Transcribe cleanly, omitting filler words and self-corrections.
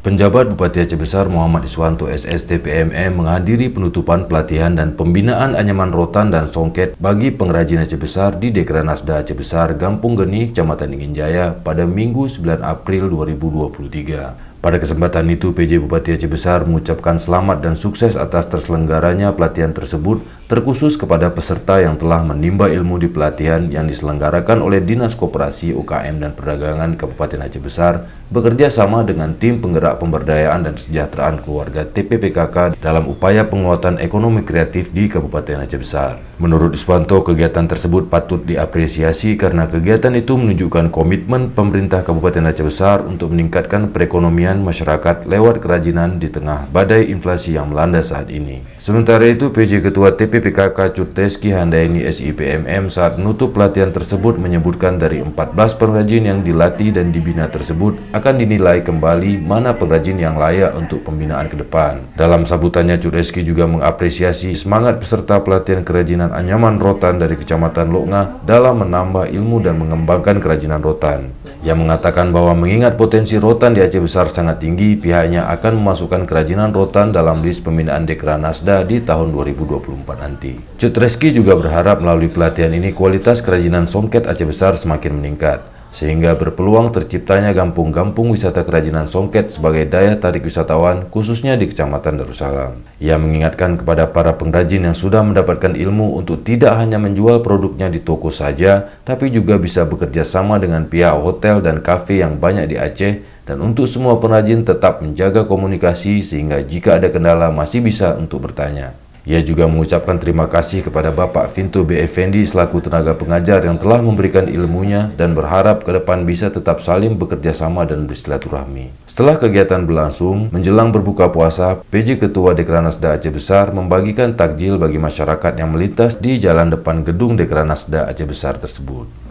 Penjabat Bupati Aceh Besar Muhammad Iswanto SST PMM menghadiri penutupan pelatihan dan pembinaan anyaman rotan dan songket bagi pengrajin Aceh Besar di Dekranasda Aceh Besar, Gampung Geni, Kecamatan Ingin Jaya pada Minggu 9 April 2023. Pada kesempatan itu, PJ Bupati Aceh Besar mengucapkan selamat dan sukses atas terselenggaranya pelatihan tersebut, terkhusus kepada peserta yang telah menimba ilmu di pelatihan yang diselenggarakan oleh Dinas Koperasi, UKM, dan Perdagangan Kabupaten Aceh Besar bekerja sama dengan tim penggerak pemberdayaan dan kesejahteraan keluarga TPPKK dalam upaya penguatan ekonomi kreatif di Kabupaten Aceh Besar. Menurut Iswanto, kegiatan tersebut patut diapresiasi karena kegiatan itu menunjukkan komitmen pemerintah Kabupaten Aceh Besar untuk meningkatkan perekonomian masyarakat lewat kerajinan di tengah badai inflasi yang melanda saat ini. Sementara itu, PJ Ketua TPPKK Cutreski Handaini SIPMM saat menutup pelatihan tersebut menyebutkan dari 14 pengrajin yang dilatih dan dibina tersebut akan dinilai kembali mana pengrajin yang layak untuk pembinaan ke depan. Dalam sambutannya, Cutreski juga mengapresiasi semangat peserta pelatihan kerajinan anyaman rotan dari Kecamatan Lokngah dalam menambah ilmu dan mengembangkan kerajinan rotan. Yang mengatakan bahwa mengingat potensi rotan di Aceh Besar sangat tinggi, pihaknya akan memasukkan kerajinan rotan dalam list pembinaan Dekranasda di tahun 2024 nanti. Cutreski juga berharap melalui pelatihan ini kualitas kerajinan songket Aceh Besar semakin meningkat, sehingga berpeluang terciptanya kampung-kampung wisata kerajinan songket sebagai daya tarik wisatawan khususnya di Kecamatan Darussalam. Ia mengingatkan kepada para pengrajin yang sudah mendapatkan ilmu untuk tidak hanya menjual produknya di toko saja, tapi juga bisa bekerja sama dengan pihak hotel dan kafe yang banyak di Aceh, dan untuk semua pengrajin tetap menjaga komunikasi sehingga jika ada kendala masih bisa untuk bertanya. Ia juga mengucapkan terima kasih kepada Bapak Vinto B. Effendi selaku tenaga pengajar yang telah memberikan ilmunya dan berharap ke depan bisa tetap saling bekerja sama dan bersilaturahmi. Setelah kegiatan berlangsung, menjelang berbuka puasa, PJ Ketua Dekranasda Aceh Besar membagikan takjil bagi masyarakat yang melintas di jalan depan gedung Dekranasda Aceh Besar tersebut.